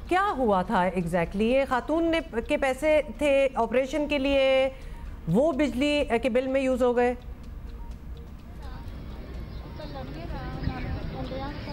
क्या हुआ था एग्जैक्टली? ये खातून ने के पैसे थे ऑपरेशन के लिए, वो बिजली के बिल में यूज़ हो गए?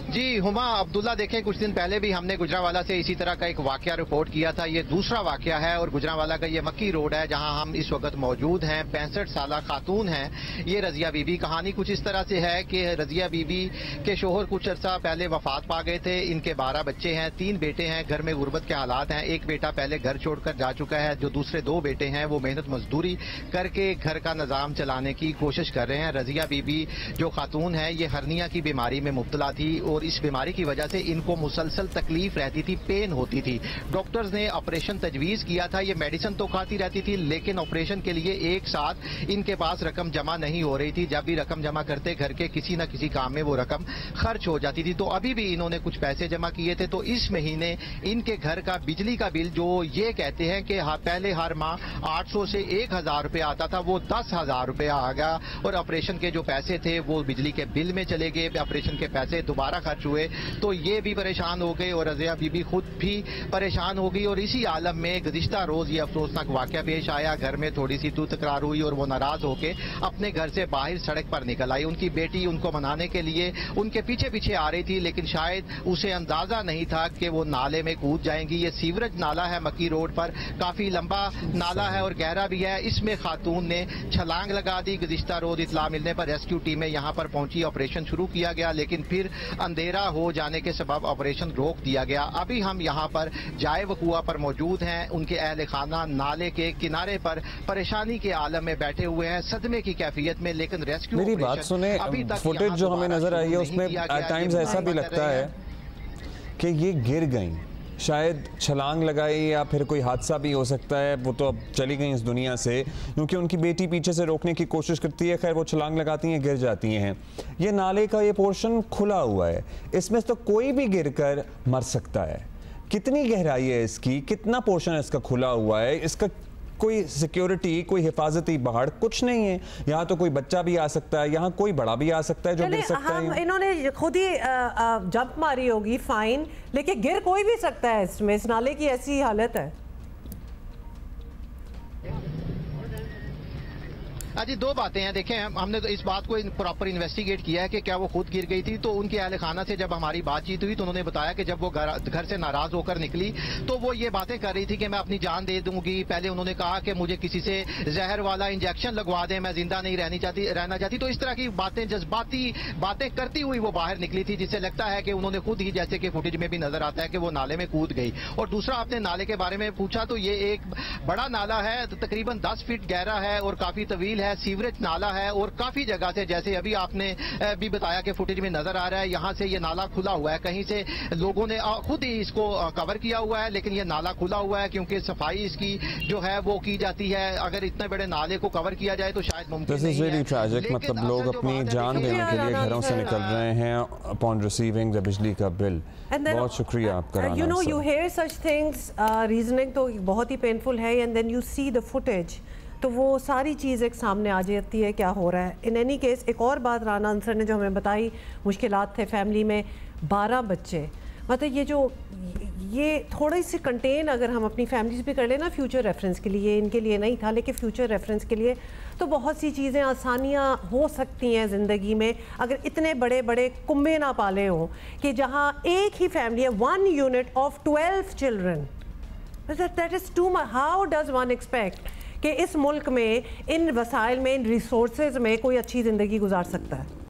जी हुमा अब्दुल्ला, देखें कुछ दिन पहले भी हमने गुजरांवाला से इसी तरह का एक वाकया रिपोर्ट किया था। ये दूसरा वाकया है और गुजरांवाला का ये मक्की रोड है जहां हम इस वक्त मौजूद हैं। 65 साल खातून हैं ये रजिया बीबी। कहानी कुछ इस तरह से है कि रजिया बीबी के शोहर कुछ अर्सा पहले वफात पा गए थे। इनके 12 बच्चे हैं, 3 बेटे हैं। घर में गुर्बत के हालात हैं। एक बेटा पहले घर छोड़कर जा चुका है। जो दूसरे 2 बेटे हैं वो मेहनत मजदूरी करके घर का निजाम चलाने की कोशिश कर रहे हैं। रजिया बीबी जो खातून है ये हर्निया की बीमारी में मुब्तला थी और इस बीमारी की वजह से इनको मुसलसल तकलीफ रहती थी, पेन होती थी। डॉक्टर्स ने ऑपरेशन तजवीज किया था। ये मेडिसिन तो खाती रहती थी लेकिन ऑपरेशन के लिए एक साथ इनके पास रकम जमा नहीं हो रही थी। जब भी रकम जमा करते घर के किसी न किसी काम में वो रकम खर्च हो जाती थी। तो अभी भी इन्होंने कुछ पैसे जमा किए थे। तो इस महीने इनके घर का बिजली का बिल जो ये कहते हैं कि पहले हर माह 800 से 1000 रुपये आता था वो 10,000 रुपये आ गया और ऑपरेशन के जो पैसे थे वो बिजली के बिल में चले गए। ऑपरेशन के पैसे दोबारा खर्च हुए तो ये भी परेशान हो गए और रजिया बीबी खुद भी परेशान हो गई। और इसी आलम में गुज़िश्ता रोज ये अफसोसनाक वाकया पेश आया। घर में थोड़ी सी तू तकरार हुई और वो नाराज होकर अपने घर से बाहर सड़क पर निकल आई। उनकी बेटी उनको मनाने के लिए उनके पीछे पीछे आ रही थी लेकिन शायद उसे अंदाजा नहीं था कि वो नाले में कूद जाएंगी। ये सीवरेज नाला है मक्की रोड पर, काफी लंबा नाला है और गहरा भी है। इसमें खातून ने छलांग लगा दी। गुज़िश्ता रोज इत्तला मिलने पर रेस्क्यू टीमें यहाँ पर पहुंची। ऑपरेशन शुरू किया गया लेकिन फिर अंधेरा हो जाने के सबब ऑपरेशन रोक दिया गया। अभी हम यहाँ पर जाए वकुआ पर मौजूद हैं। उनके अहल खाना नाले के किनारे पर परेशानी के आलम में बैठे हुए हैं, सदमे की कैफियत में। लेकिन रेस्क्यू मेरी बात सुने, फुटेज जो हमें नजर आई है उसमें एट टाइम्स ऐसा भी लगता है कि ये गिर गई, शायद छलांग लगाई या फिर कोई हादसा भी हो सकता है। वो तो अब चली गई इस दुनिया से क्योंकि उनकी बेटी पीछे से रोकने की कोशिश करती है। खैर वो छलांग लगाती हैं, गिर जाती हैं। ये नाले का ये पोर्शन खुला हुआ है, इसमें तो कोई भी गिरकर मर सकता है। कितनी गहराई है इसकी, कितना पोर्शन इसका खुला हुआ है? इसका कोई सिक्योरिटी, कोई हिफाजती पहाड़ कुछ नहीं है। यहाँ तो कोई बच्चा भी आ सकता है, यहाँ कोई बड़ा भी आ सकता है जो गिर सकता है। इन्होंने खुद ही जंप मारी होगी, फाइन, लेकिन गिर कोई भी सकता है इसमें। इस नाले की ऐसी हालत है। जी 2 बातें हैं। देखें हमने तो इस बात को प्रॉपर इन्वेस्टिगेट किया है कि क्या वो खुद गिर गई थी। तो उनके अहल खाना से जब हमारी बातचीत हुई तो उन्होंने बताया कि जब वो घर से नाराज होकर निकली तो वो ये बातें कर रही थी कि मैं अपनी जान दे दूंगी। पहले उन्होंने कहा कि मुझे किसी से जहर वाला इंजेक्शन लगवा दें, मैं जिंदा नहीं रहना चाहती। तो इस तरह की बातें, जज्बाती बातें करती हुई वो बाहर निकली थी, जिससे लगता है कि उन्होंने खुद ही, जैसे कि फुटेज में भी नजर आता है, कि वो नाले में कूद गई। और दूसरा, आपने नाले के बारे में पूछा तो ये एक बड़ा नाला है, तकरीबन 10 फीट गहरा है और काफी तवील है। सीवरेज नाला है और काफी जगह से, जैसे अभी आपने भी बताया कि फुटेज में नजर आ रहा है, यहाँ से ये नाला खुला हुआ है। कहीं से लोगों ने खुद ही इसको कवर किया हुआ है लेकिन ये नाला खुला हुआ है क्योंकि सफाई इसकी जो है वो की जाती है। अगर इतने बड़े नाले को कवर किया जाए तो शायद मुमकिन नहीं है। ट्रैजिक, मतलब लोग अपनी जान देने के लिए घरों से निकल रहे हैं अपॉन रिसीविंग द बिजली का बिल। बहुत शुक्रिया आपका। You know, you hear such things, reasoning तो बहुत ही पेनफुल है, and then you see the footage तो वो सारी चीज़ एक सामने आ जाती है क्या हो रहा है। इन एनी केस, एक और बात राना अंसर ने जो हमें बताई, मुश्किलात थे फैमिली में, 12 बच्चे, मतलब ये थोड़ी सी कंटेन अगर हम अपनी फैमिलीज भी कर लेना फ्यूचर रेफरेंस के लिए, इनके लिए नहीं था लेकिन फ्यूचर रेफरेंस के लिए, तो बहुत सी चीज़ें, आसानियाँ हो सकती हैं ज़िंदगी में अगर इतने बड़े बड़े कुंबे ना पाले हों कि जहाँ एक ही फैमिली है, 1 unit of 12 children. That is too much. How does one expect कि इस मुल्क में इन वसाइल में, इन रिसोर्सेज में कोई अच्छी ज़िंदगी गुजार सकता है?